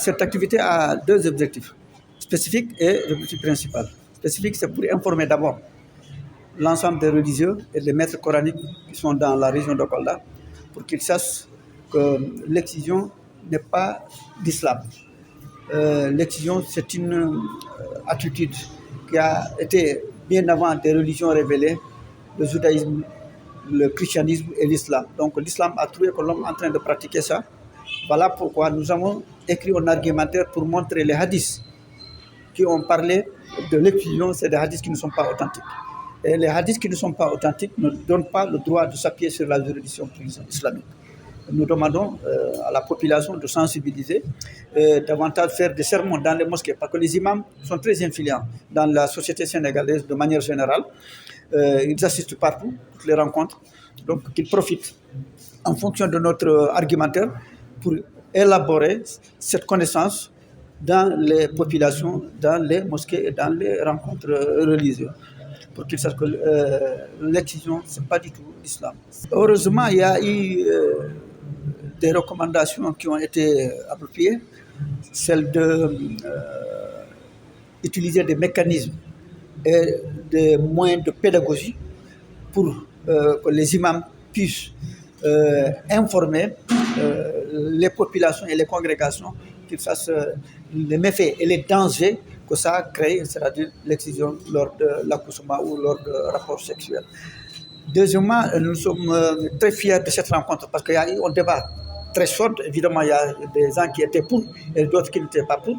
cette activité a deux objectifs, spécifiques et l'objectif principal. Spécifique, c'est pour informer d'abord l'ensemble des religieux et des maîtres coraniques qui sont dans la région de Kolda pour qu'ils sachent que l'excision n'est pas d'islam. L'excision, c'est une attitude qui a été bien avant des religions révélées, le judaïsme, le christianisme et l'islam. Donc l'islam a trouvé que l'homme est en train de pratiquer ça. Voilà pourquoi nous avons écrit un argumentaire pour montrer les hadiths qui ont parlé de l'excision, c'est des hadiths qui ne sont pas authentiques. Et les hadiths qui ne sont pas authentiques ne donnent pas le droit de s'appuyer sur la juridiction islamique. Nous demandons à la population de sensibiliser, davantage faire des sermons dans les mosquées, parce que les imams sont très influents dans la société sénégalaise de manière générale. Ils assistent partout, toutes les rencontres, donc qu'ils profitent en fonction de notre argumentaire pour élaborer cette connaissance dans les populations, dans les mosquées et dans les rencontres religieuses, pour qu'ils sachent que l'excision, ce n'est pas du tout l'islam. Heureusement, il y a eu des recommandations qui ont été appropriées, celle d'utiliser des mécanismes et des moyens de pédagogie pour que les imams puissent informer les populations et les congrégations qu'ils sachent les méfaits et les dangers que ça crée, c'est-à-dire l'excision lors de l'accouchement ou lors de rapports sexuels. Deuxièmement, nous sommes très fiers de cette rencontre parce qu'il y a eu un débat très chaud. Évidemment, il y a des gens qui étaient pour et d'autres qui n'étaient pas pour.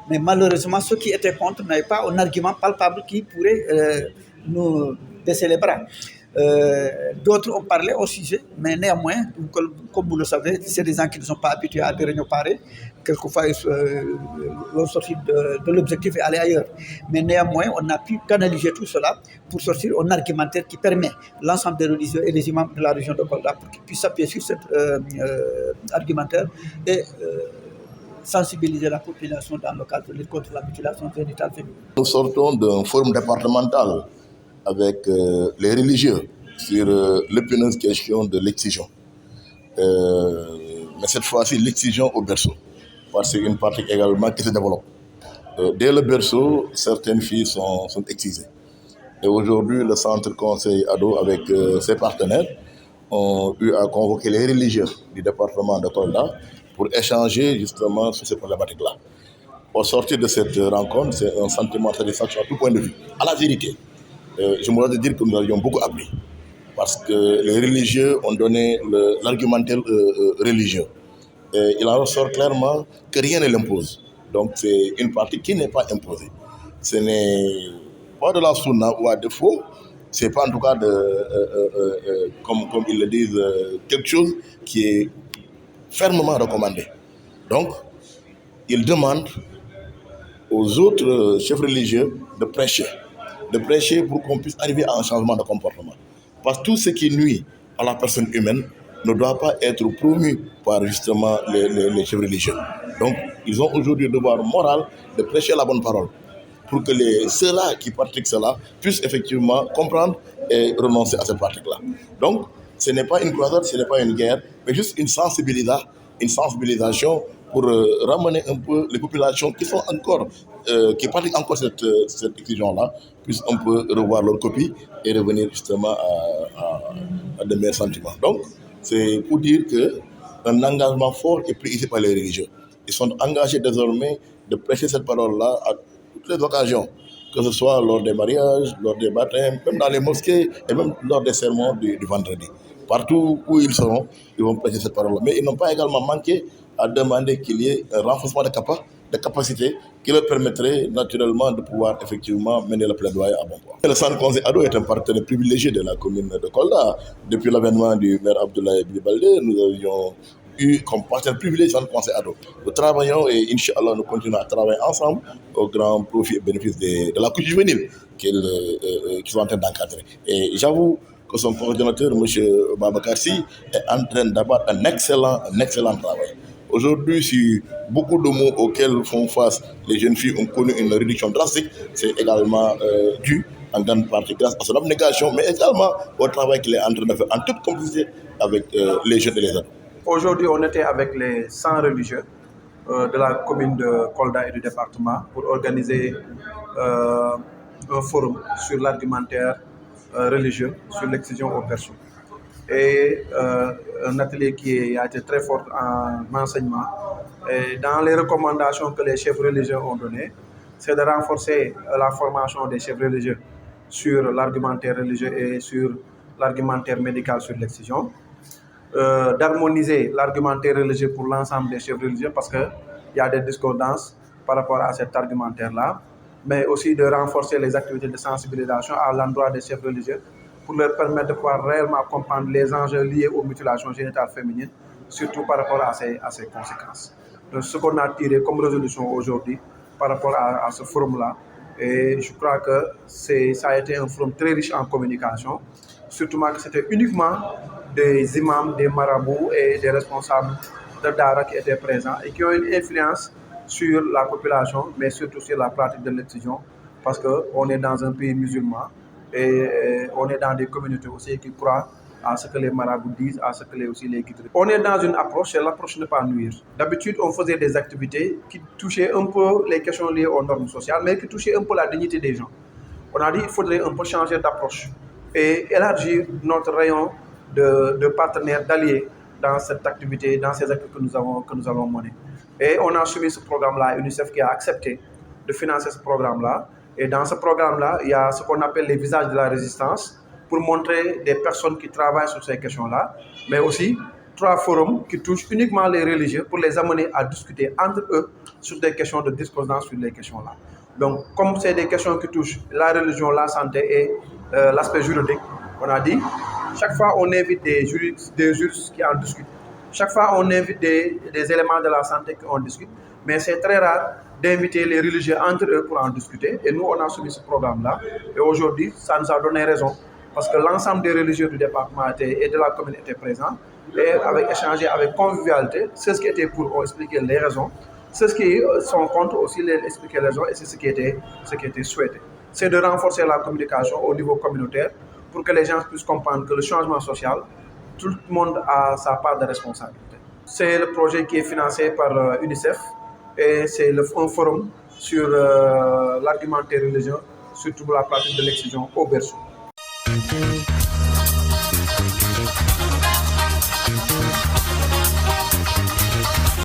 Mais malheureusement, ceux qui étaient contre n'avaient pas un argument palpable qui pourrait nous baisser les bras. D'autres ont parlé au sujet, mais néanmoins, comme vous le savez, c'est des gens qui ne sont pas habitués à des réunions pareilles. Quelquefois, ils vont sortir de l'objectif et aller ailleurs. Mais néanmoins, on a pu canaliser tout cela pour sortir un argumentaire qui permet l'ensemble des religieux et des imams de la région de Kolda pour qu'ils puissent s'appuyer sur cet argumentaire et sensibiliser la population dans le cadre de lutte contre la mutilation génitale féminine. Nous sortons d'un forum départemental avec les religieux sur l'épineuse question de l'excision. Mais cette fois-ci, l'excision au berceau, parce que c'est une pratique également qui se développe. Dès le berceau, certaines filles sont excisées. Et aujourd'hui, le centre conseil ado avec ses partenaires ont eu à convoquer les religieux du département de Kolda pour échanger justement sur ces problématiques-là. Au sortir de cette rencontre, c'est un sentiment de satisfaction à tout point de vue. À la vérité, je me dois de dire que nous avions beaucoup appris parce que les religieux ont donné l'argumentaire religieux. Et il en ressort clairement que rien ne l'impose. Donc c'est une pratique qui n'est pas imposée. Ce n'est pas de la sunna ou à défaut, c'est pas en tout cas comme ils le disent, quelque chose qui est fermement recommandé. Donc, ils demandent aux autres chefs religieux de prêcher pour qu'on puisse arriver à un changement de comportement. Parce que tout ce qui nuit à la personne humaine ne doit pas être promu par justement les chefs religieux. Donc, ils ont aujourd'hui le devoir moral de prêcher la bonne parole pour que ceux-là qui pratiquent cela puissent effectivement comprendre et renoncer à cette pratique-là. Donc, ce n'est pas une croisade, ce n'est pas une guerre, mais juste une sensibilisation pour ramener un peu les populations qui sont encore, qui pratiquent encore cette excision-là, puissent un peu revoir leur copie et revenir justement à de meilleurs sentiments. Donc, c'est pour dire qu'un engagement fort est pris ici par les religieux. Ils sont engagés désormais de prêcher cette parole-là à toutes les occasions, que ce soit lors des mariages, lors des baptêmes, même dans les mosquées et même lors des sermons du vendredi. Partout où ils seront, ils vont prêcher cette parole-là. Mais ils n'ont pas également manqué à demander qu'il y ait un renforcement de capacité qui leur permettrait naturellement de pouvoir effectivement mener le plaidoyer à bon port. Le centre conseil ado est un partenaire privilégié de la commune de Kolda. Depuis l'avènement du maire Abdoulaye Baldé, nous avions eu comme partenaire privilégié le centre conseil ado. Nous travaillons et Inch'Allah nous continuons à travailler ensemble au grand profit et bénéfice de la couche juvénile qu'ils sont en train d'encadrer. Et j'avoue que son coordonnateur, M. Babacar Sy, est en train d'avoir un excellent travail. Aujourd'hui, si beaucoup de mots auxquels font face les jeunes filles ont connu une réduction drastique, c'est également dû en grande partie grâce à son abnégation, mais également au travail qu'il est en train de faire en toute complicité avec les jeunes et les adultes. Aujourd'hui, on était avec les 100 religieux de la commune de Kolda et du département pour organiser un forum sur l'argumentaire religieux sur l'excision aux berceaux. Et un atelier qui a été très fort en enseignement. Et dans les recommandations que les chefs religieux ont données, c'est de renforcer la formation des chefs religieux sur l'argumentaire religieux et sur l'argumentaire médical sur l'excision, d'harmoniser l'argumentaire religieux pour l'ensemble des chefs religieux parce qu'il y a des discordances par rapport à cet argumentaire-là, mais aussi de renforcer les activités de sensibilisation à l'endroit des chefs religieux pour leur permettre de pouvoir réellement comprendre les enjeux liés aux mutilations génitales féminines, surtout par rapport à ces conséquences. Donc, ce qu'on a tiré comme résolution aujourd'hui par rapport à ce forum-là, et je crois que ça a été un forum très riche en communication, surtout que c'était uniquement des imams, des marabouts et des responsables de Dara qui étaient présents et qui ont une influence sur la population, mais surtout sur la pratique de l'excision, parce qu'on est dans un pays musulman et on est dans des communautés aussi qui croient à ce que les marabouts disent, à ce que aussi les guides. On est dans une approche, et l'approche ne pas nuire. D'habitude, on faisait des activités qui touchaient un peu les questions liées aux normes sociales, mais qui touchaient un peu la dignité des gens. On a dit qu'il faudrait un peu changer d'approche et élargir notre rayon de partenaires, d'alliés dans cette activité, dans ces activités que nous allons mener. Et on a soumis ce programme-là à UNICEF qui a accepté de financer ce programme-là. Et dans ce programme-là, il y a ce qu'on appelle les visages de la résistance pour montrer des personnes qui travaillent sur ces questions-là, mais aussi 3 forums qui touchent uniquement les religieux pour les amener à discuter entre eux sur des questions de discordance sur les questions-là. Donc, comme c'est des questions qui touchent la religion, la santé et l'aspect juridique, on a dit, chaque fois on invite des juristes qui en discutent. Chaque fois on invite des éléments de la santé qui en discutent, mais c'est très rare d'inviter les religieux entre eux pour en discuter. Et nous, on a soumis ce programme-là. Et aujourd'hui, ça nous a donné raison, parce que l'ensemble des religieux du département et de la commune étaient présents, et avec échangé avec convivialité. Ceux qui étaient pour ont expliqué les raisons. Ceux qui sont contre aussi les expliquer les raisons, et c'est ce qui était souhaité. C'est de renforcer la communication au niveau communautaire pour que les gens puissent comprendre que le changement social, tout le monde a sa part de responsabilité. C'est le projet qui est financé par UNICEF et c'est un forum sur l'argumentaire religieux, surtout la pratique de l'excision au berceau.